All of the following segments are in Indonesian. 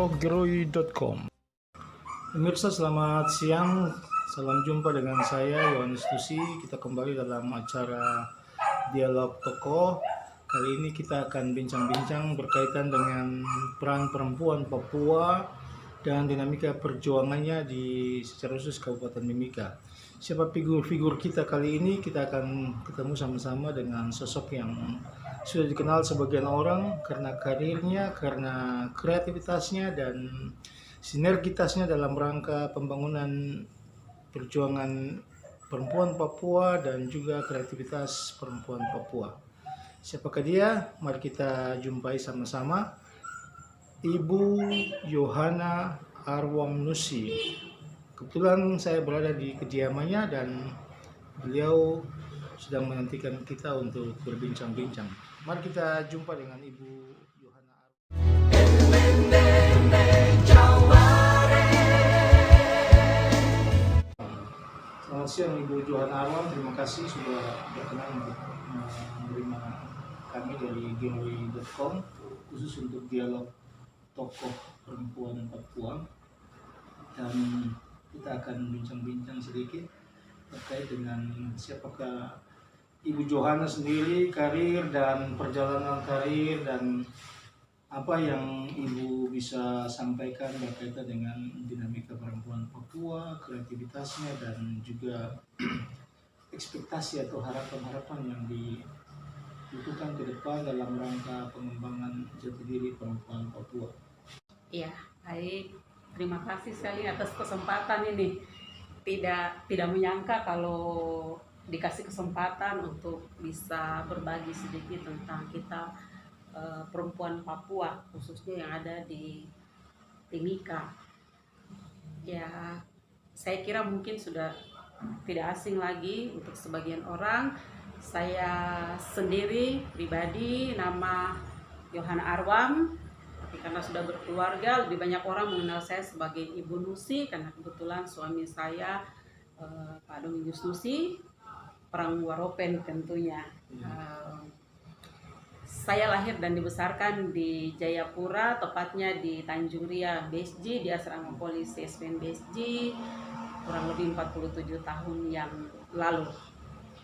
www.geroy.com. Pemirsa, selamat siang. Salam jumpa dengan saya Yohanes Tusi. Kita kembali dalam acara Dialog Tokoh. Kali ini kita akan bincang-bincang berkaitan dengan peran perempuan Papua dan dinamika perjuangannya di secara khusus Kabupaten Mimika. Siapa figur-figur kita kali ini? Kita akan ketemu sama-sama dengan sosok yang sudah dikenal sebagian orang karena karirnya, karena kreativitasnya dan sinergitasnya dalam rangka pembangunan perjuangan perempuan Papua dan juga kreativitas perempuan Papua. Siapakah dia? Mari kita jumpai sama-sama. Ibu Yohana Arwam Nusi. Kebetulan saya berada di kediamannya dan beliau sedang menantikan kita untuk berbincang-bincang. Mari kita jumpa dengan Ibu Yohana Arwam. Selamat siang Ibu Yohana Arwam, terima kasih sudah berkenan untuk menerima kami dari Geroy.com khusus untuk dialog tokoh perempuan Papua, dan kita akan bincang-bincang sedikit terkait dengan siapakah Ibu Yohana sendiri, karir dan perjalanan karir, dan apa yang Ibu bisa sampaikan berkaitan dengan dinamika perempuan Papua, kreativitasnya, dan juga ekspektasi atau harapan-harapan yang dibutuhkan ke depan dalam rangka pengembangan jati diri perempuan Papua. Iya, baik. Terima kasih sekali atas kesempatan ini. Tidak menyangka kalau dikasih kesempatan untuk bisa berbagi sedikit tentang kita perempuan Papua, khususnya yang ada di Timika. Ya, saya kira mungkin sudah tidak asing lagi untuk sebagian orang. Saya sendiri pribadi nama Yohana Arwam. Karena sudah berkeluarga, lebih banyak orang mengenal saya sebagai Ibu Nusi karena kebetulan suami saya Pak Domingus Nusi, orang Waropen tentunya. Saya lahir dan dibesarkan di Jayapura, tepatnya di Tanjung Ria, BSG, di asrama polisi SPN BSG, kurang lebih 47 tahun yang lalu.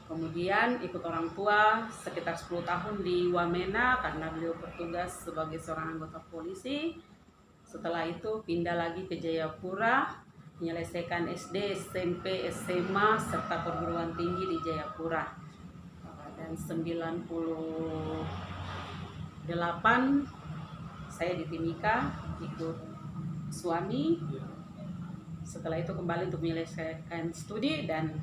Kemudian ikut orang tua sekitar 10 tahun di Wamena karena beliau bertugas sebagai seorang anggota polisi. Setelah itu pindah lagi ke Jayapura, menyelesaikan SD, SMP, SMA, serta perguruan tinggi di Jayapura. Dan 98 saya di Timika ikut suami. Setelah itu kembali untuk menyelesaikan studi dan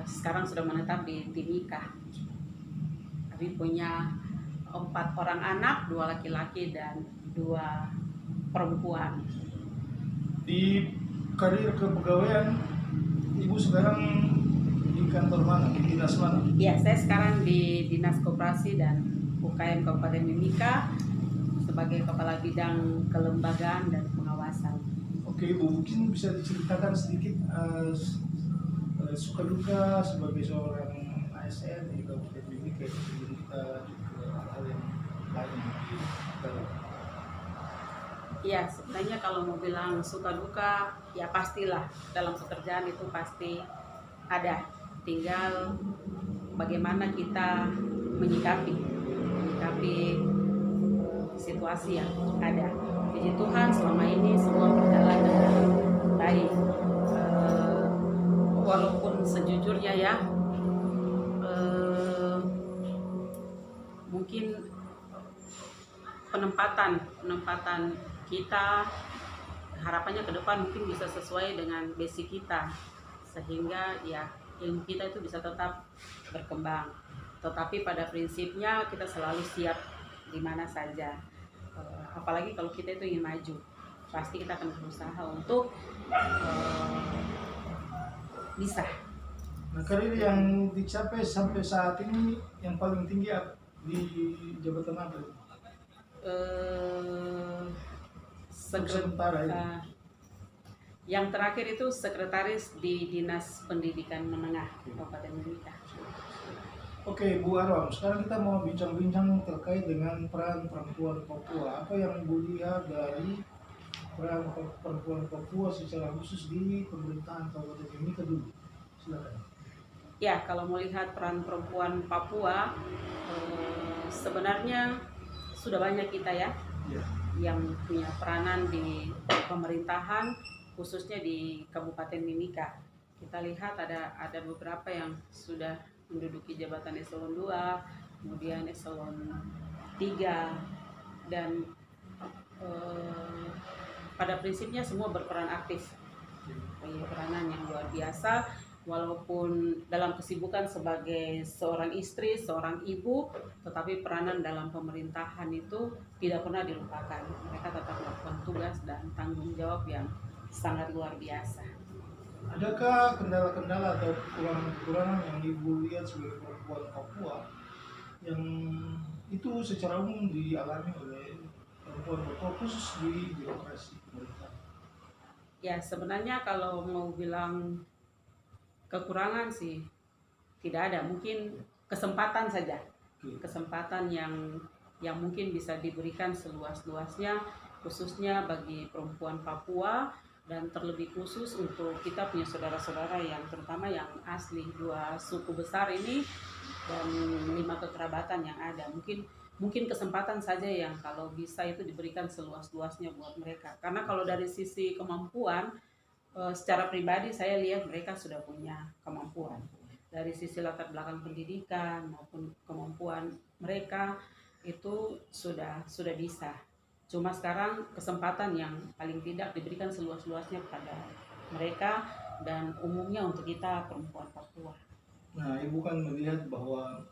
sekarang sudah menetap di Timika. Kami punya 4 orang anak, 2 laki-laki dan 2 perempuan. Di karir kepegawaian, Ibu sekarang di kantor mana? Di dinas mana? Ya, saya sekarang di Dinas Koperasi dan UKM Kabupaten Mimika sebagai Kepala Bidang Kelembagaan dan Pengawasan. Oke Ibu, mungkin bisa diceritakan sedikit suka duka sebagai seorang ASN di Kabupaten Mimika sebelum kita ke hal yang lain. Ya, sebenarnya kalau mau bilang suka duka, ya pastilah dalam pekerjaan itu pasti ada. Tinggal bagaimana kita menyikapi situasi yang ada. Puji Tuhan selama ini semua berjalan dengan baik. Walaupun sejujurnya ya, mungkin penempatan kita harapannya ke depan mungkin bisa sesuai dengan basic kita, sehingga ya ilmu kita itu bisa tetap berkembang. Tetapi pada prinsipnya kita selalu siap di mana saja. Apalagi kalau kita itu ingin maju, pasti kita akan berusaha untuk bisa. Nah, karir yang dicapai sampai saat ini yang paling tinggi di jabatan apa? Yang terakhir itu sekretaris di Dinas Pendidikan Menengah Kabupaten Mimika. Oke, Bu Aram, sekarang kita mau bincang-bincang terkait dengan peran perempuan Papua. Apa yang Bu lihat dari peran perempuan Papua secara khusus di pemerintahan Kabupaten Mimika dulu? Silakan. Ya, kalau melihat peran perempuan Papua, sebenarnya sudah banyak kita ya Ya. yang punya peranan di pemerintahan, khususnya di Kabupaten Mimika. Kita lihat ada beberapa yang sudah menduduki jabatan eselon 2, kemudian eselon 3, dan pada prinsipnya semua berperan aktif, punya peranan yang luar biasa, walaupun dalam kesibukan sebagai seorang istri, seorang ibu, tetapi peranan dalam pemerintahan itu tidak pernah dilupakan. Mereka tetap melakukan tugas dan tanggung jawab yang sangat luar biasa. Adakah kendala-kendala atau kekurangan-kekurangan yang Ibu lihat sebagai perempuan Papua yang itu secara umum dialami oleh perempuan Papua khusus di birokrasi pemerintahan? Ya, sebenarnya kalau mau bilang kekurangan sih tidak ada, mungkin kesempatan saja. Kesempatan yang mungkin bisa diberikan seluas-luasnya, khususnya bagi perempuan Papua, dan terlebih khusus untuk kita punya saudara-saudara yang terutama yang asli dua suku besar ini dan 5 kekerabatan yang ada. Mungkin kesempatan saja yang kalau bisa itu diberikan seluas-luasnya buat mereka. Karena kalau dari sisi kemampuan, secara pribadi saya lihat mereka sudah punya kemampuan. Dari sisi latar belakang pendidikan maupun kemampuan mereka itu sudah bisa. Cuma sekarang kesempatan yang paling tidak diberikan seluas-luasnya kepada mereka dan umumnya untuk kita perempuan Papua. Nah, Ibu kan melihat bahwa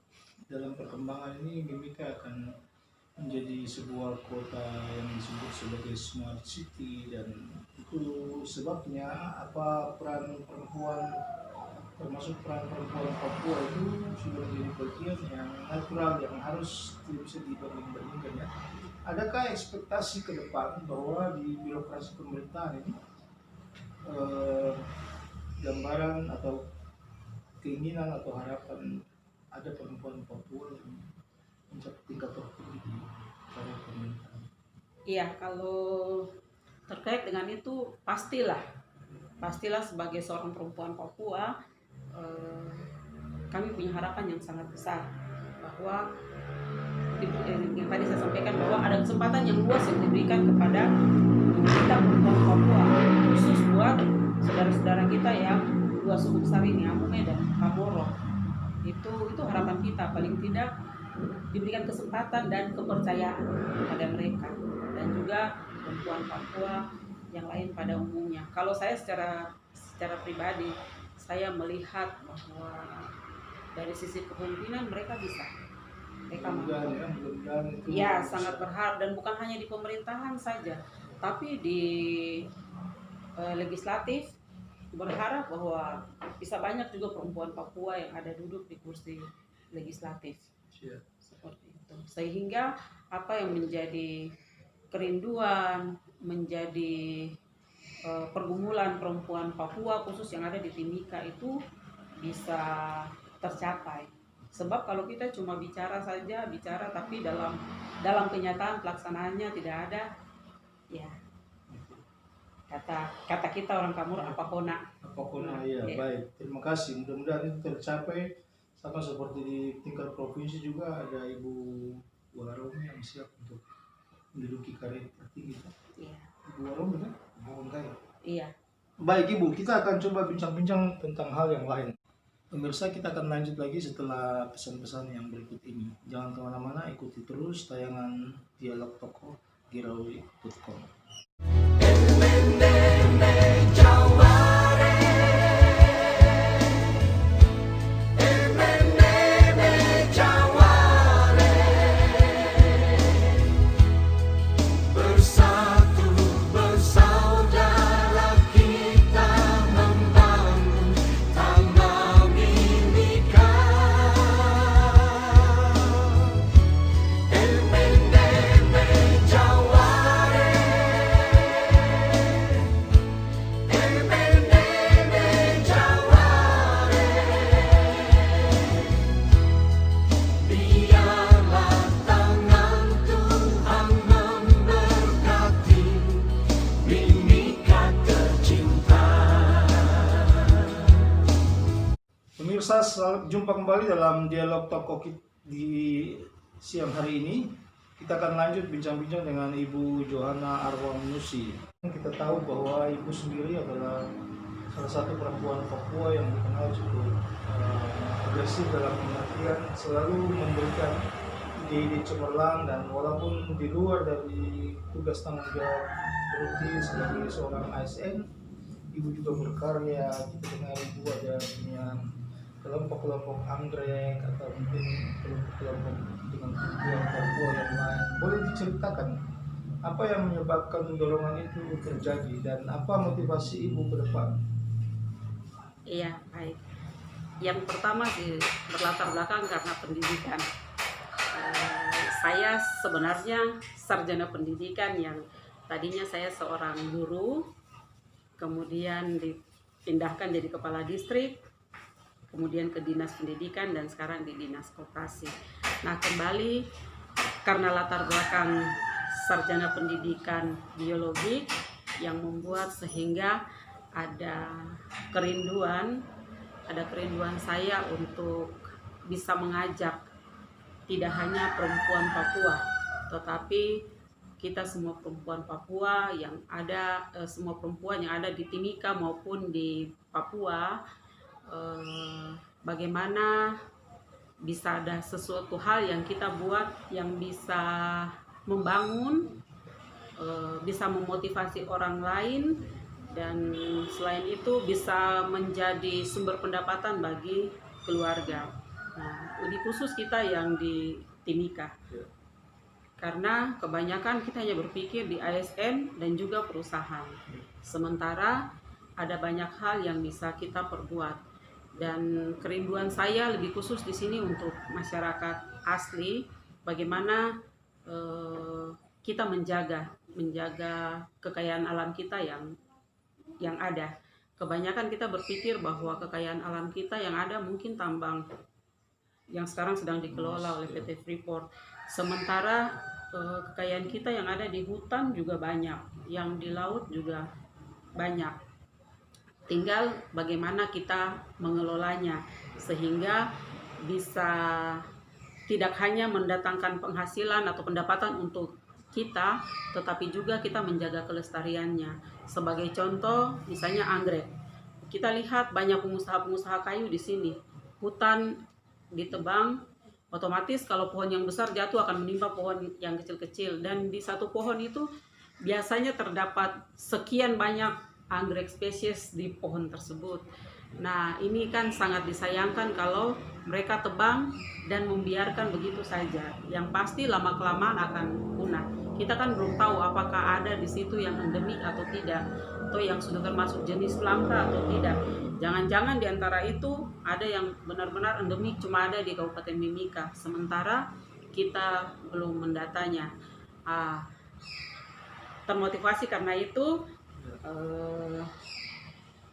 dalam perkembangan ini Mimika akan menjadi sebuah kota yang disebut sebagai smart city, dan itu sebabnya apa peran perempuan, termasuk peran perempuan Papua itu sudah menjadi bagian yang natural yang harus tidak bisa dibanding-bandingkan ya. Adakah ekspektasi ke depan bahwa di birokrasi pemerintahan ini gambaran atau keinginan atau harapan ada perempuan Papua yang mencapai tingkat tertinggi di karir pemerintahan? Iya, kalau terkait dengan itu pastilah sebagai seorang perempuan Papua, kami punya harapan yang sangat besar bahwa yang tadi saya sampaikan bahwa ada kesempatan yang luas yang diberikan kepada kita perempuan Papua, khusus buat saudara-saudara kita yang dua suku besar ini, Amume dan Kamoro. Itu harapan kita, paling tidak diberikan kesempatan dan kepercayaan pada mereka dan juga perempuan Papua yang lain pada umumnya. Kalau saya secara pribadi saya melihat bahwa dari sisi kepemimpinan mereka bisa. Mereka ya sangat berharap, dan bukan hanya di pemerintahan saja, tapi di legislatif berharap bahwa bisa banyak juga perempuan Papua yang ada duduk di kursi legislatif. Seperti itu. Sehingga apa yang menjadi kerinduan, menjadi pergumulan perempuan Papua khusus yang ada di Timika itu bisa tercapai. Sebab kalau kita cuma bicara tapi dalam kenyataan pelaksanaannya tidak ada, ya kata kita orang Kamur apa kona ya. Baik, terima kasih, mudah-mudahan itu tercapai. Sama seperti di tingkat provinsi juga ada Ibu Warom yang siap untuk menduduki karir tertinggi. Iya. Ibu Warom kan? Iya. Baik Ibu, kita akan coba bincang-bincang tentang hal yang lain. Pemirsa, kita akan lanjut lagi setelah pesan-pesan yang berikut ini. Jangan kemana-mana, ikuti terus tayangan Dialog Tokoh di rawi.com. jumpa kembali dalam dialog tokoh di siang hari ini. Kita akan lanjut bincang-bincang dengan Ibu Johanna Arwanusi. Kita tahu bahwa Ibu sendiri adalah salah satu perempuan Papua yang dikenal cukup agresif dalam pengertian, selalu memberikan ide-ide cemerlang, dan walaupun di luar dari tugas tanggung jawab rutin sebagai seorang ASN, Ibu juga berkarya. Kita dengar Ibu ada punya kelompok-kelompok anggrek atau mungkin kelompok-kelompok dengan tujuan Papua yang lain. Boleh diceritakan apa yang menyebabkan dorongan itu terjadi dan apa motivasi Ibu ke depan? Iya, baik. Yang pertama sih berlatar belakang karena pendidikan. Saya sebenarnya sarjana pendidikan yang tadinya saya seorang guru, kemudian dipindahkan jadi kepala distrik, kemudian ke dinas pendidikan, dan sekarang di dinas koperasi. Nah, kembali karena latar belakang sarjana pendidikan biologi yang membuat sehingga ada kerinduan saya untuk bisa mengajak tidak hanya perempuan Papua, tetapi kita semua perempuan Papua yang ada, semua perempuan yang ada di Timika maupun di Papua, bagaimana bisa ada sesuatu hal yang kita buat yang bisa membangun, bisa memotivasi orang lain, dan selain itu bisa menjadi sumber pendapatan bagi keluarga. Nah, lebih khusus kita yang di Timika, karena kebanyakan kita hanya berpikir di ASN dan juga perusahaan, sementara ada banyak hal yang bisa kita perbuat. Dan kerinduan saya lebih khusus di sini untuk masyarakat asli, bagaimana kita menjaga kekayaan alam kita yang ada. Kebanyakan kita berpikir bahwa kekayaan alam kita yang ada mungkin tambang yang sekarang sedang dikelola oleh PT Freeport. Sementara kekayaan kita yang ada di hutan juga banyak, yang di laut juga banyak. Tinggal bagaimana kita mengelolanya sehingga bisa tidak hanya mendatangkan penghasilan atau pendapatan untuk kita, tetapi juga kita menjaga kelestariannya. Sebagai contoh, misalnya anggrek. Kita lihat banyak pengusaha-pengusaha kayu di sini. Hutan ditebang, otomatis kalau pohon yang besar jatuh akan menimpa pohon yang kecil-kecil, dan di satu pohon itu biasanya terdapat sekian banyak anggrek spesies di pohon tersebut. Nah, ini kan sangat disayangkan kalau mereka tebang dan membiarkan begitu saja. Yang pasti lama-kelamaan akan punah. Kita kan belum tahu apakah ada di situ yang endemik atau tidak, atau yang sudah termasuk jenis langka atau tidak. Jangan-jangan di antara itu ada yang benar-benar endemik cuma ada di Kabupaten Mimika, sementara kita belum mendatanya. Termotivasi karena itu,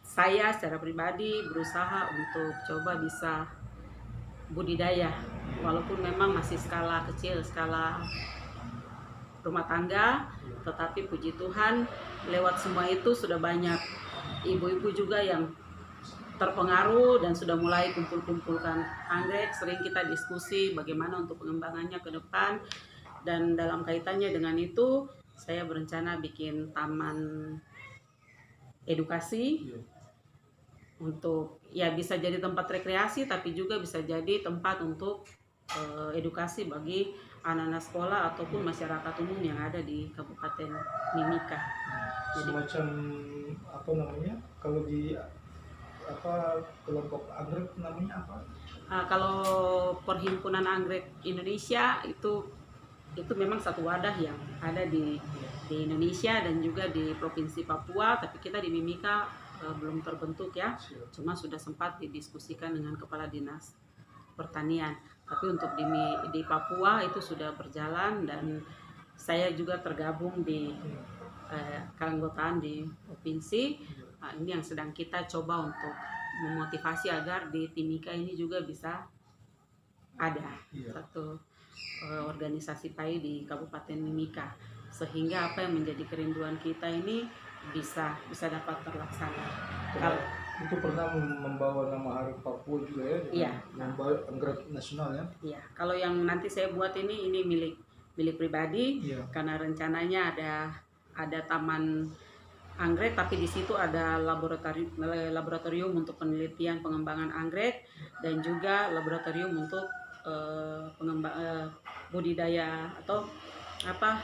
saya secara pribadi berusaha untuk coba bisa budidaya, walaupun memang masih skala kecil, skala rumah tangga, tetapi puji Tuhan lewat semua itu sudah banyak ibu-ibu juga yang terpengaruh dan sudah mulai kumpul-kumpulkan anggrek. Sering kita diskusi bagaimana untuk pengembangannya ke depan, dan dalam kaitannya dengan itu saya berencana bikin taman edukasi untuk ya bisa jadi tempat rekreasi, tapi juga bisa jadi tempat untuk edukasi bagi anak-anak sekolah ataupun masyarakat umum yang ada di Kabupaten Mimika. Semacam apa namanya, kalau di kelompok anggrek namanya apa? Kalau Perhimpunan Anggrek Indonesia itu memang satu wadah yang ada di Indonesia dan juga di Provinsi Papua, tapi kita di Mimika belum terbentuk ya, cuma sudah sempat didiskusikan dengan Kepala Dinas Pertanian. Tapi untuk di Papua itu sudah berjalan, dan saya juga tergabung di keanggotaan di provinsi. Ini yang sedang kita coba untuk memotivasi agar di Timika ini juga bisa ada satu organisasi PAI di Kabupaten Mimika, sehingga apa yang menjadi kerinduan kita ini bisa dapat terlaksana. Itu pernah membawa nama Hari Papua juga ya? Iya. Membawa anggrek nasional ya? Iya, kalau yang nanti saya buat ini milik pribadi, Iya. karena rencananya ada taman anggrek, tapi di situ ada laboratorium untuk penelitian pengembangan anggrek dan juga laboratorium untuk budidaya atau apa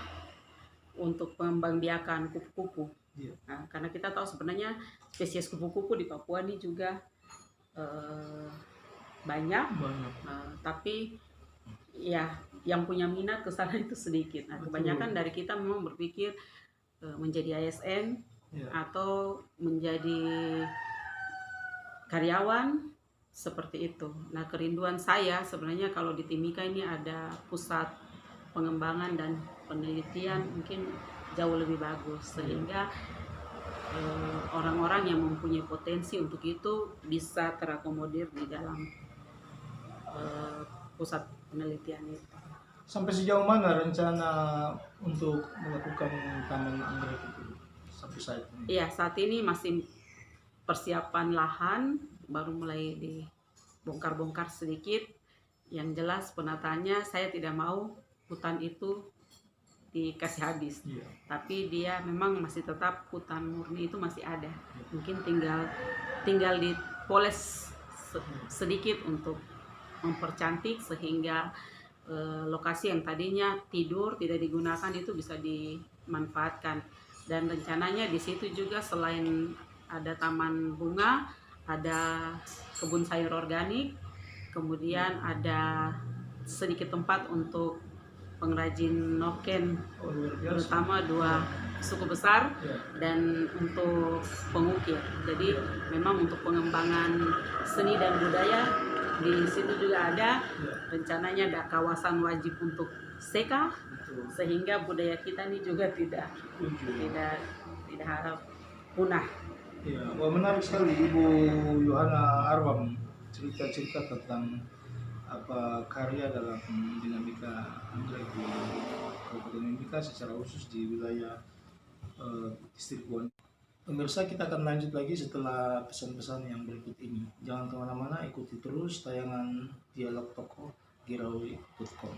untuk pengembangbiakan kupu-kupu. Iya. Nah, karena kita tahu sebenarnya spesies kupu-kupu di Papua ini juga banyak. Tapi ya yang punya minat ke sana itu sedikit. Nah, kebanyakan dari kita memang berpikir menjadi ASN atau menjadi karyawan seperti itu. Nah, kerinduan saya sebenarnya kalau di Timika ini ada pusat pengembangan dan penelitian mungkin jauh lebih bagus, sehingga orang-orang yang mempunyai potensi untuk itu bisa terakomodir di dalam pusat penelitian itu. Sampai sejauh mana rencana untuk melakukan taman anggrek itu sampai saat ini? Iya, saat ini masih persiapan lahan, baru mulai dibongkar-bongkar sedikit. Yang jelas penataannya saya tidak mau hutan itu dikasih habis, tapi dia memang masih tetap hutan murni itu masih ada. Mungkin tinggal dipoles sedikit untuk mempercantik sehingga lokasi yang tadinya tidur tidak digunakan itu bisa dimanfaatkan. Dan rencananya di situ juga selain ada taman bunga, ada kebun sayur organik, kemudian ada sedikit tempat untuk pengrajin noken, terutama 2 suku besar, dan untuk pengukir. Jadi memang untuk pengembangan seni dan budaya di situ juga ada. Rencananya ada kawasan wajib untuk seka, sehingga budaya kita ini juga tidak harap punah. Ya, wah, menarik sekali Ibu Yohana Arwam cerita-cerita tentang karya dalam dinamika anggrek di Kabupaten Mimika, secara khusus di wilayah distrik Buan. Pemirsa, kita akan lanjut lagi setelah pesan-pesan yang berikut ini. Jangan kemana-mana, ikuti terus tayangan Dialog Tokoh Girawi.com.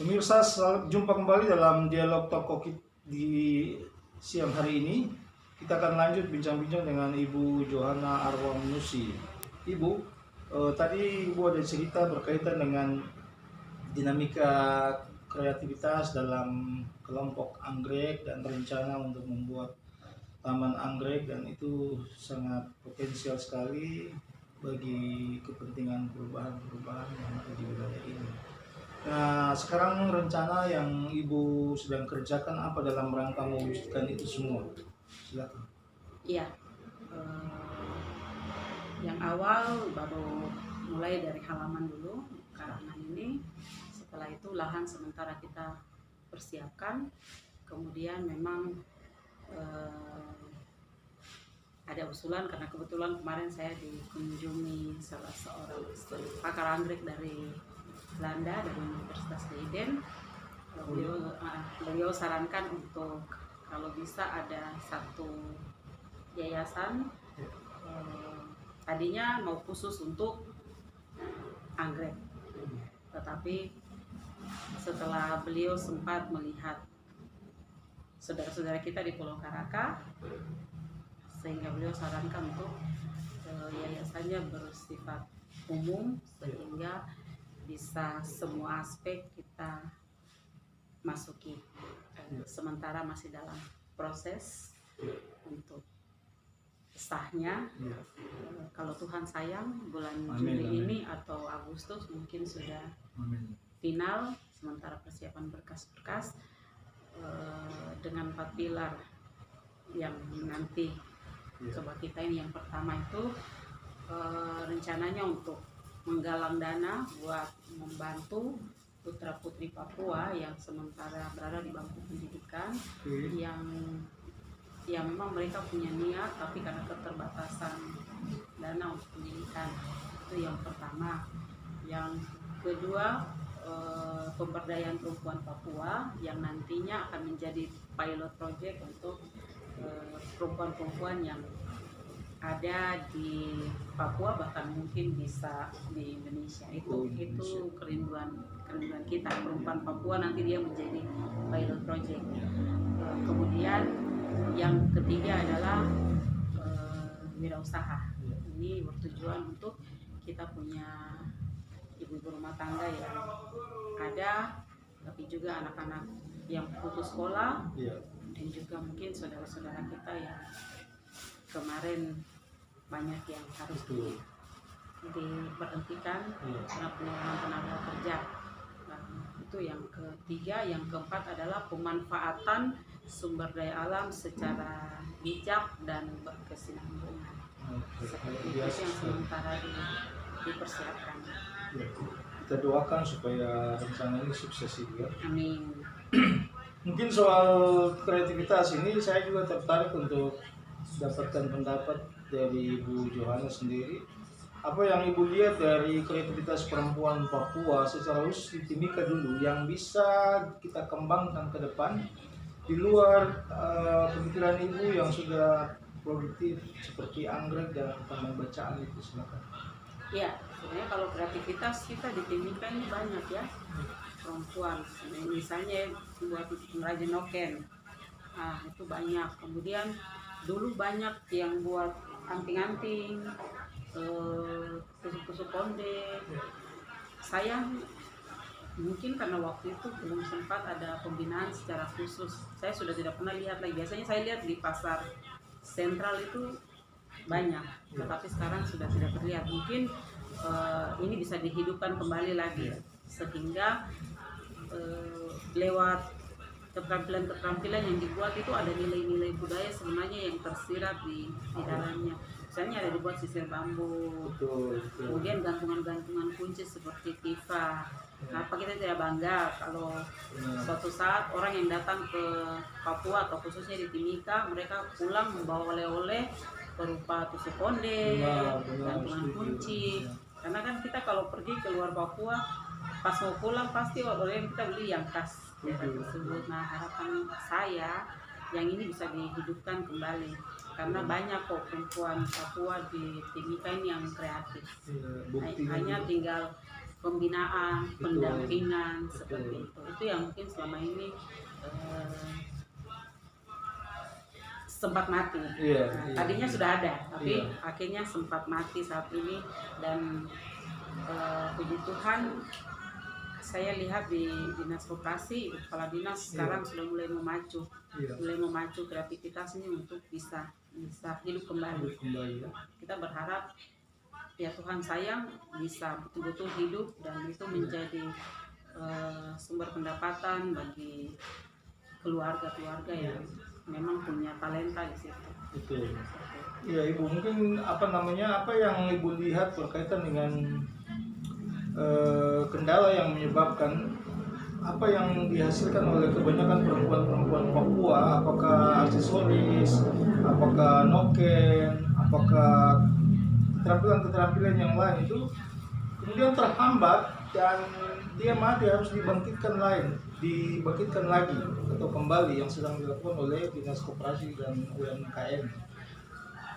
Pemirsa, jumpa kembali dalam Dialog Tokoh di siang hari ini. Kita akan lanjut bincang-bincang dengan Ibu Yohana Arwam Nusi. Ibu, tadi Ibu ada cerita berkaitan dengan dinamika kreativitas dalam kelompok anggrek dan rencana untuk membuat taman anggrek, dan itu sangat potensial sekali bagi kepentingan perubahan-perubahan yang ada di wilayah ini. Nah, sekarang rencana yang Ibu sedang kerjakan apa dalam rangka mewujudkan itu semua? Silakan. Iya, yang awal baru mulai dari halaman dulu, karangan ini. Setelah itu lahan sementara kita persiapkan. Kemudian memang ada usulan, karena kebetulan kemarin saya dikunjungi salah seorang pakar anggrek dari Belanda, dari Universitas Leiden. Beliau sarankan untuk kalau bisa ada satu yayasan, tadinya mau khusus untuk anggrek, tetapi setelah beliau sempat melihat saudara-saudara kita di Pulau Karaka, sehingga beliau sarankan untuk yayasannya bersifat umum, sehingga bisa semua aspek kita masuki. Sementara masih dalam proses untuk sahnya. Kalau Tuhan sayang bulan Juli ini atau Agustus mungkin sudah final, sementara persiapan berkas-berkas dengan 4 pilar yang nanti coba kita ini. Yang pertama itu rencananya untuk menggalang dana buat membantu putra-putri Papua yang sementara berada di bangku pendidikan, yang memang mereka punya niat tapi karena keterbatasan dana untuk pendidikan. Itu yang pertama. Yang kedua, pemberdayaan perempuan Papua yang nantinya akan menjadi pilot project untuk perempuan-perempuan yang ada di Papua, bahkan mungkin bisa di Indonesia. Itu kerinduan kita, perempuan Papua nanti dia menjadi pilot project. Kemudian yang ketiga adalah wirausaha. Ini bertujuan untuk kita punya ibu-ibu rumah tangga yang ada, tapi juga anak-anak yang putus sekolah, dan juga mungkin saudara-saudara kita yang kemarin banyak yang harus diberhentikan karena penurunan tenaga kerja. Nah, itu yang ketiga. Yang keempat adalah pemanfaatan sumber daya alam secara bijak dan berkesinambungan. Seperti itu yang sementara dipersiapkan. Kita doakan supaya rencana ini sukses juga. Amin. Mungkin soal kreativitas ini saya juga tertarik untuk dapatkan pendapat dari Ibu Johannes sendiri. Apa yang Ibu lihat dari kreativitas perempuan Papua secara khusus di Timika dulu yang bisa kita kembangkan ke depan di luar pemikiran Ibu yang sudah produktif seperti anggrek dan taman bacaan itu? Silakan. Ya, sebenarnya kalau kreativitas kita di Timika ini banyak ya perempuan. Misalnya buat pengrajin noken, itu banyak. Kemudian dulu banyak yang buat anting-anting, tusuk-tusuk konde. Saya mungkin karena waktu itu belum sempat ada pembinaan secara khusus, saya sudah tidak pernah lihat lagi. Biasanya saya lihat di pasar sentral itu banyak, tetapi sekarang sudah tidak terlihat. Mungkin ini bisa dihidupkan kembali lagi, sehingga lewat keterampilan-keterampilan yang dibuat itu ada nilai-nilai budaya sebenarnya yang tersirat di dalamnya. Misalnya ada dibuat sisir bambu, kemudian gantungan-gantungan kunci seperti tifa. Kenapa kita tidak bangga kalau suatu saat orang yang datang ke Papua atau khususnya di Timika, mereka pulang membawa oleh-oleh berupa tusuk konde, gantungan kunci. Karena kan kita kalau pergi ke luar Papua, pas mau pulang pasti oleh yang kita beli yang khas daerah tersebut. Nah, harapan saya yang ini bisa dihidupkan kembali, karena banyak kok perempuan Papua di Timika ini yang kreatif. Hanya tinggal pembinaan, pendampingan seperti itu. Itu yang mungkin selama ini sempat mati. Tadinya sudah ada, tapi akhirnya sempat mati saat ini. Dan puji Tuhan, saya lihat di dinas koperasi, kepala dinas sekarang sudah mulai memacu kreativitas ini untuk bisa hidup kembali. Kita berharap ya Tuhan sayang bisa betul-betul hidup dan itu menjadi sumber pendapatan bagi keluarga-keluarga yang memang punya talenta di situ. Betul. Iya Ibu, mungkin apa yang Ibu lihat berkaitan dengan kendala yang menyebabkan apa yang dihasilkan oleh kebanyakan perempuan-perempuan Papua, apakah aksesoris, apakah noken, apakah keterampilan-keterampilan yang lain itu kemudian terhambat dan dia mati, harus dibangkitkan lagi atau kembali yang sedang dilakukan oleh Dinas Koperasi dan UMKM.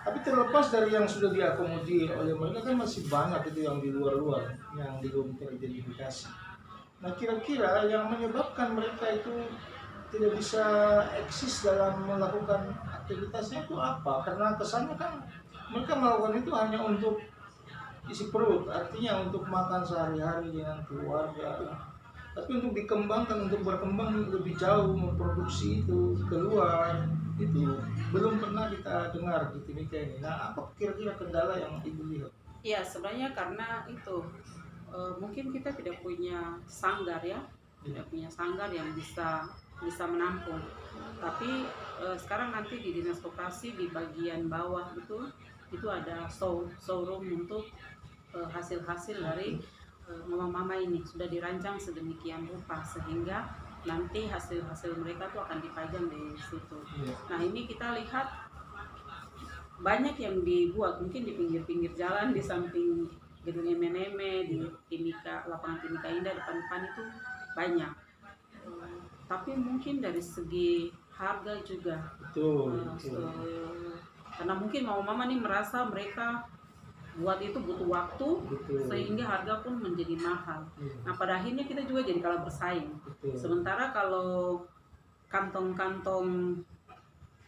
Tapi terlepas dari yang sudah diakomodir oleh mereka, kan masih banyak itu yang di luar-luar yang belum teridentifikasi. Nah, kira-kira yang menyebabkan mereka itu tidak bisa eksis dalam melakukan aktivitasnya itu apa? Karena kesannya kan mereka melakukan itu hanya untuk isi perut, artinya untuk makan sehari-hari dengan keluarga. Tapi untuk dikembangkan, untuk berkembang lebih jauh, memproduksi itu keluar, itu belum pernah kita dengar di Timika ini. Nah, apa kira-kira kendala yang Ibu lihat? Ya, sebenarnya karena itu mungkin kita tidak punya sanggar ya, tidak punya sanggar yang bisa bisa menampung. Tapi sekarang nanti di Dinas Koperasi di bagian bawah itu ada showroom untuk hasil-hasil dari mama-mama ini sudah dirancang sedemikian rupa sehingga nanti hasil-hasil mereka tuh akan dipajang di situ. Nah, ini kita lihat banyak yang dibuat mungkin di pinggir-pinggir jalan, di samping gedung Emeneme, di Timika, lapangan Timika Indah depan-depan itu banyak. Tapi mungkin dari segi harga juga, Betul. karena mungkin mama-mama nih merasa mereka buat itu butuh waktu, Betul. sehingga harga pun menjadi mahal. Iya. Nah, pada akhirnya kita juga jadi kalah bersaing. Betul. Sementara kalau kantong-kantong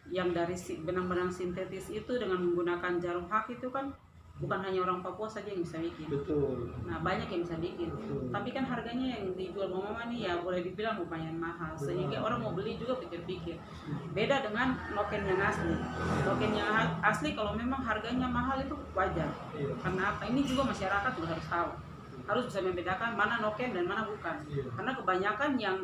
yang dari benang-benang sintetis itu dengan menggunakan jarum hak itu kan bukan hanya orang Papua saja yang bisa bikin. Betul. Nah, banyak yang bisa bikin. Betul. Tapi kan harganya yang dijual mama nih ya boleh dibilang lumayan mahal. Sehingga orang mau beli juga pikir-pikir. Beda dengan noken yang asli. Noken yang asli kalau memang harganya mahal itu wajar. Iya. Karena apa? Ini juga masyarakat juga harus tahu. Harus bisa membedakan mana noken dan mana bukan. Iya. Karena kebanyakan yang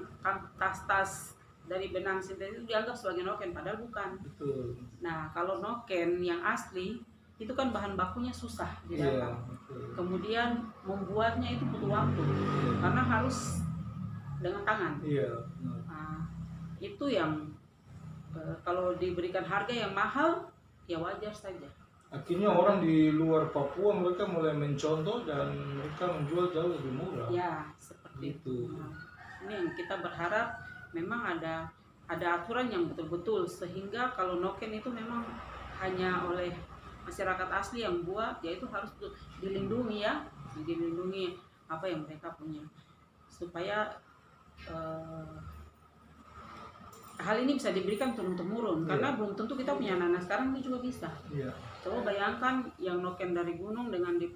tas-tas dari benang sintetis itu dianggap sebagai noken padahal bukan. Betul. Nah, kalau noken yang asli itu kan bahan bakunya susah didapat. Iya. Betul. Kemudian membuatnya itu butuh waktu karena harus dengan tangan. Iya. Nah, itu yang kalau diberikan harga yang mahal ya wajar saja. Akhirnya orang di luar Papua mereka mulai mencontoh dan mereka menjual jauh lebih murah. Ya, seperti Gitu. itu. Nah, ini yang kita berharap memang ada aturan yang betul-betul sehingga kalau noken itu memang hanya oleh masyarakat asli yang buat, ya itu harus dilindungi ya, dilindungi apa yang mereka punya supaya hal ini bisa diberikan turun-temurun. Karena belum tentu kita punya anak-anak sekarang ini juga bisa. Iya. Coba bayangkan yang noken dari gunung dengan di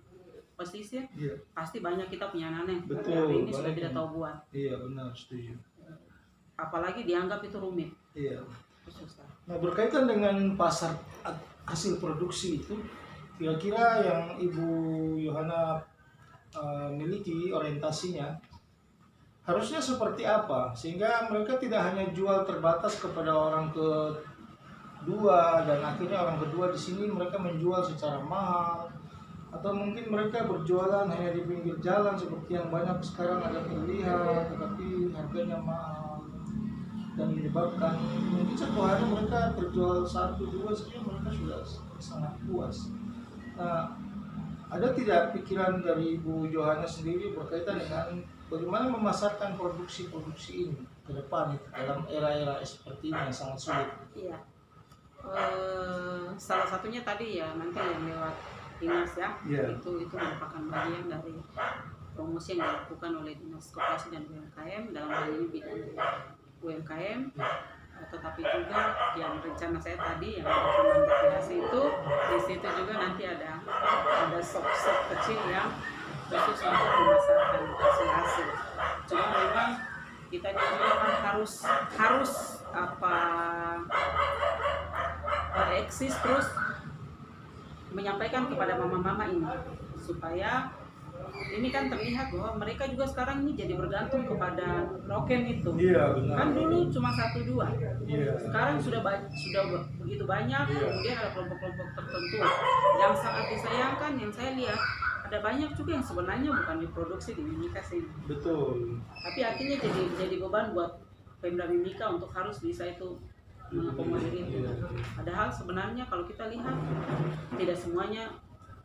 pesisir, Iya. pasti banyak kita punya anak-anak yang Betul, hari ini sudah banyak tidak yang- tahu buat. Iya, benar, setuju. Apalagi dianggap itu rumit, Iya. itu susah. Nah, berkaitan dengan pasar hasil produksi itu, kira-kira yang Ibu Yohana miliki orientasinya harusnya seperti apa sehingga mereka tidak hanya jual terbatas kepada orang kedua dan akhirnya orang kedua di sini mereka menjual secara mahal atau mungkin mereka berjualan hanya di pinggir jalan seperti yang banyak sekarang ada terlihat tetapi harganya mahal dan menyebabkan mungkin satu hari mereka terjual 1-2 saja mereka sudah sangat puas. Nah, ada tidak pikiran dari Ibu Yohana sendiri berkaitan dengan bagaimana memasarkan produksi-produksi ini ke depan dalam era-era seperti ini yang sangat sulit? Iya. Salah satunya tadi ya nanti yang lewat dinas ya, Iya. itu merupakan bagian dari promosi yang dilakukan oleh Dinas Koperasi dan UMKM dalam hal ini bidang UMKM. Tetapi juga yang rencana saya tadi yang taman rekreasi itu di situ juga nanti ada shop-shop kecil yang khusus untuk memasarkan hasil-hasil. Cuma memang kita juga kan harus eksis terus menyampaikan kepada mama-mama ini supaya ini kan terlihat bahwa mereka juga sekarang ini jadi bergantung kepada noken itu. Iya, benar. Kan dulu cuma 1-2. Iya. Sekarang sudah begitu banyak. Iya. Kemudian ada kelompok-kelompok tertentu yang sangat disayangkan yang saya lihat ada banyak juga yang sebenarnya bukan diproduksi di Mimika sini. Betul. Tapi akhirnya jadi beban buat Pemda Mimika untuk harus bisa itu mengakomodir itu. Iya. Padahal sebenarnya kalau kita lihat tidak semuanya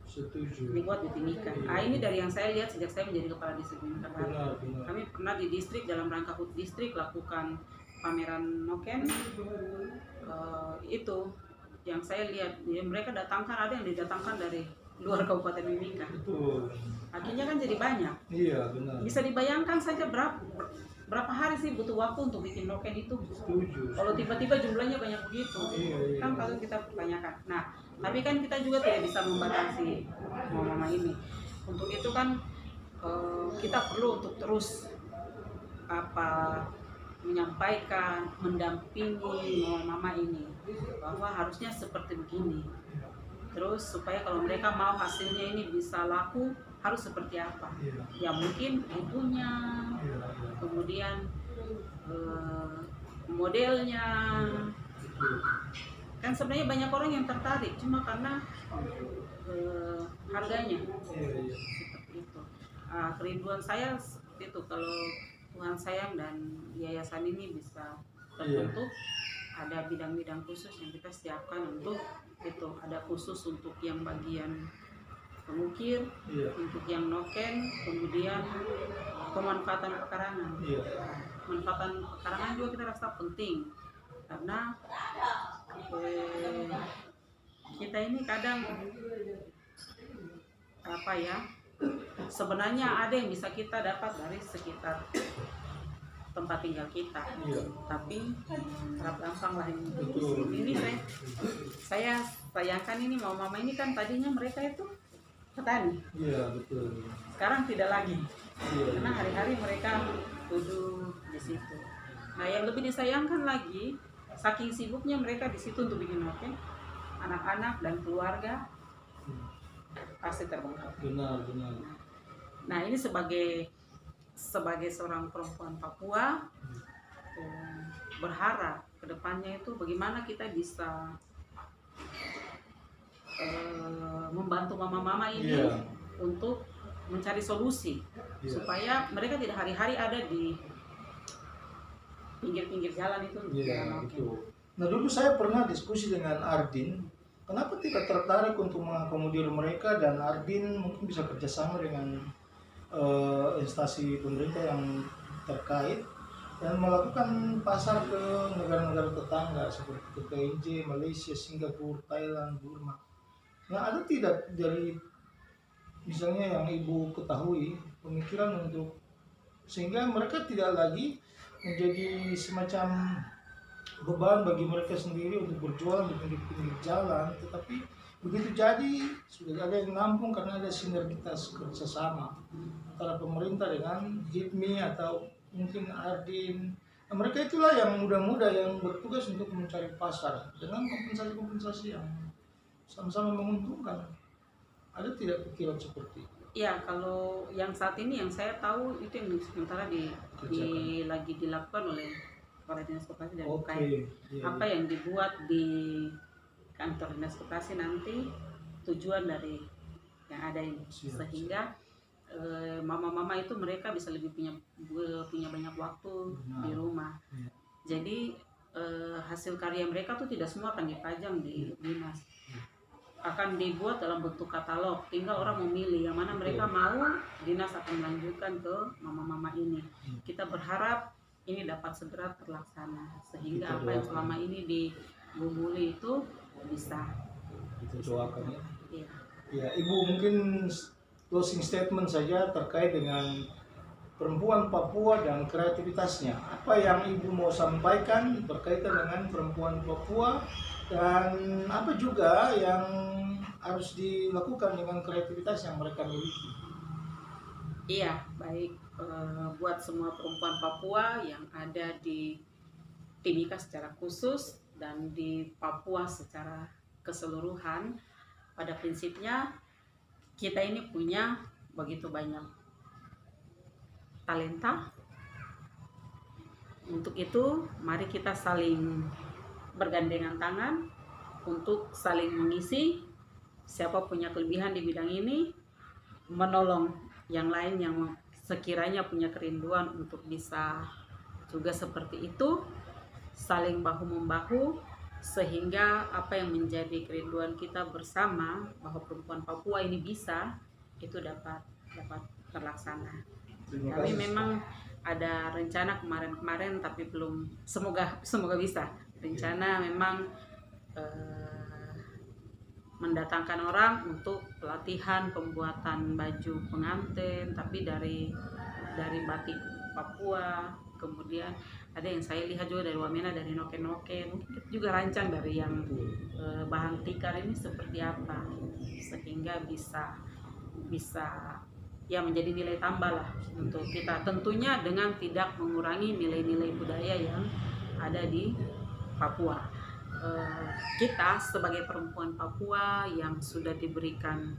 Setuju. dibuat di Timika. Iya. Ah, ini dari yang saya lihat sejak saya menjadi kepala distrik Mimika Barat. Benar. Kami pernah di distrik dalam rangka HUT distrik lakukan pameran noken. Itu yang saya lihat ya, mereka datangkan, ada yang didatangkan dari luar Kabupaten Mimika. Betul. Akhirnya kan jadi banyak. Iya, benar. Bisa dibayangkan saja berapa hari sih butuh waktu untuk bikin noken itu. Setuju. Kalau tiba-tiba jumlahnya banyak begitu, Iya. kan kalau kita pertanyakan. Nah, tapi kan kita juga tidak bisa membatasi mama-mama ini. Untuk itu kan kita perlu untuk terus apa menyampaikan, mendampingi mama ini bahwa harusnya seperti begini. Terus supaya kalau mereka mau hasilnya ini bisa laku harus seperti apa? Ya mungkin ibunya, kemudian modelnya. Kan sebenarnya banyak orang yang tertarik cuma karena harganya seperti itu. Kerinduan saya seperti itu, kalau Tuhan sayang dan yayasan ini bisa terbentuk, ada bidang-bidang khusus yang kita siapkan untuk itu. Ada khusus untuk yang bagian pengukir, untuk yang noken, kemudian pemanfaatan pekarangan. Pemanfaatan pekarangan juga kita rasa penting karena kita ini kadang apa ya, sebenarnya ada yang bisa kita dapat dari sekitar tempat tinggal kita, tapi harap gampang lah ini. Ini saya sayangkan ini mama ini kan tadinya mereka itu petani, sekarang tidak lagi, karena hari-hari mereka duduk di situ. Nah yang lebih disayangkan lagi, saking sibuknya mereka di situ untuk bikin noken, anak-anak dan keluarga pasti terbengkalai. Benar. Nah ini sebagai seorang perempuan Papua, berharap kedepannya itu bagaimana kita bisa membantu mama-mama ini untuk mencari solusi supaya mereka tidak hari-hari ada di pinggir-pinggir jalan itu. Nah dulu saya pernah diskusi dengan Ardin, kenapa tidak tertarik untuk mengakomodir mereka, dan Ardin mungkin bisa kerjasama dengan instansi pemerintah yang terkait dan melakukan pasar ke negara-negara tetangga seperti ke PNJ, Malaysia, Singapura, Thailand, Burma. Nah ada tidak dari misalnya yang ibu ketahui pemikiran untuk sehingga mereka tidak lagi menjadi semacam beban bagi mereka sendiri untuk berjualan di pinggir-pinggir jalan, tetapi begitu jadi sudah ada yang nampung karena ada sinergitas kerjasama antara pemerintah dengan HIPMI atau mungkin Ardin. Nah, mereka itulah yang muda-muda yang bertugas untuk mencari pasar dengan kompensasi-kompensasi yang sama-sama menguntungkan. Ada tidak pikiran seperti itu? Ya, kalau yang saat ini yang saya tahu itu yang sementara lagi dilakukan oleh Kepala Dinas Koperasi dan UKM. Apa yang dibuat di kantor Dinas Koperasi nanti tujuan dari yang ada ini, sehingga mama-mama itu mereka bisa lebih punya banyak waktu di rumah. Jadi hasil karya mereka tuh tidak semua akan dipajang di dinas, akan dibuat dalam bentuk katalog, tinggal orang memilih yang mana mereka mau, dinas akan melanjutkan ke mama-mama ini. Kita berharap ini dapat segera terlaksana sehingga apa yang selama ini digumuli itu bisa kita doakan ya. Ya, Ibu mungkin closing statement saja terkait dengan perempuan Papua dan kreativitasnya. Apa yang Ibu mau sampaikan berkaitan dengan perempuan Papua dan apa juga yang harus dilakukan dengan kreativitas yang mereka miliki? Iya, baik, buat semua perempuan Papua yang ada di Timika secara khusus dan di Papua secara keseluruhan, pada prinsipnya kita ini punya begitu banyak talenta. Untuk itu mari kita saling bergandengan tangan untuk saling mengisi. Siapa punya kelebihan di bidang ini, menolong yang lain yang sekiranya punya kerinduan untuk bisa juga seperti itu, saling bahu-membahu sehingga apa yang menjadi kerinduan kita bersama bahwa perempuan Papua ini bisa, itu dapat terlaksana. Kami memang ada rencana kemarin tapi belum, semoga bisa. Rencana memang mendatangkan orang untuk pelatihan pembuatan baju pengantin, tapi dari batik Papua. Kemudian ada yang saya lihat juga dari Wamena, dari noken-noken. Mungkin kita juga rancang dari yang bahan tikar ini seperti apa, sehingga bisa ya menjadi nilai tambah lah untuk kita, tentunya dengan tidak mengurangi nilai-nilai budaya yang ada di Papua. Kita sebagai perempuan Papua yang sudah diberikan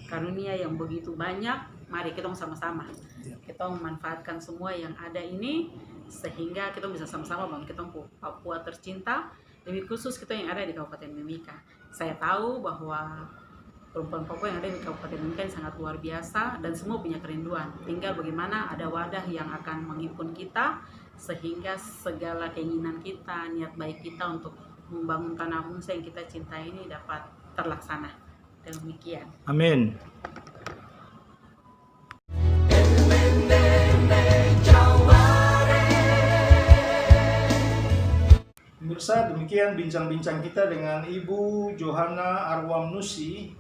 karunia yang begitu banyak, mari kita sama-sama kita memanfaatkan semua yang ada ini sehingga kita bisa sama-sama bangun kita Papua tercinta, lebih khusus kita yang ada di Kabupaten Mimika. Saya tahu bahwa perempuan Papua yang ada di Kabupaten Mimika sangat luar biasa dan semua punya kerinduan. Tinggal bagaimana ada wadah yang akan menghimpun kita sehingga segala keinginan kita, niat baik kita untuk membangun tanah bangsa yang kita cintai ini dapat terlaksana. Demikian. Amin. Pemirsa, demikian bincang-bincang kita dengan Ibu Johanna Arwam Nusi.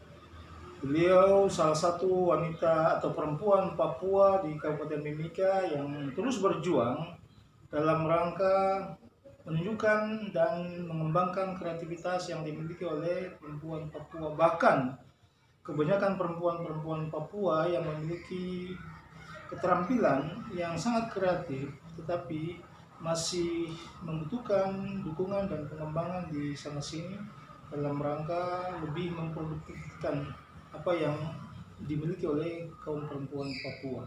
Beliau salah satu wanita atau perempuan Papua di Kabupaten Mimika yang terus berjuang dalam rangka menunjukkan dan mengembangkan kreativitas yang dimiliki oleh perempuan Papua. Bahkan kebanyakan perempuan-perempuan Papua yang memiliki keterampilan yang sangat kreatif, tetapi masih membutuhkan dukungan dan pengembangan di sana-sini dalam rangka lebih memproduktifkan apa yang dimiliki oleh kaum perempuan Papua.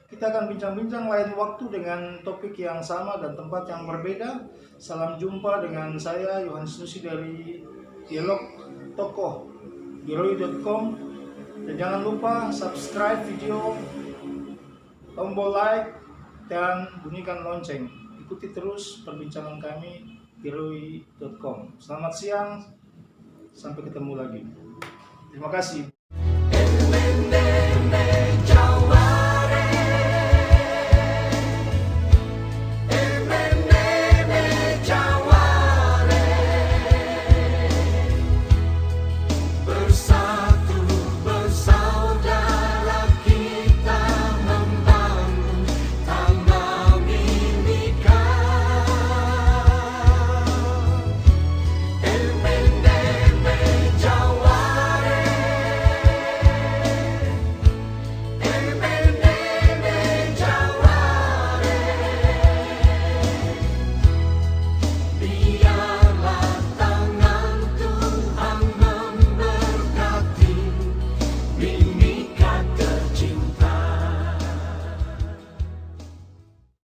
Kita akan bincang-bincang lain waktu dengan topik yang sama dan tempat yang berbeda. Salam jumpa dengan saya Yohanes Nusi dari Dialog Tokoh Giroy.com, dan jangan lupa subscribe video, tombol like, dan bunyikan lonceng. Ikuti terus perbincangan kami Giroy.com. Selamat siang, sampai ketemu lagi. Terima kasih.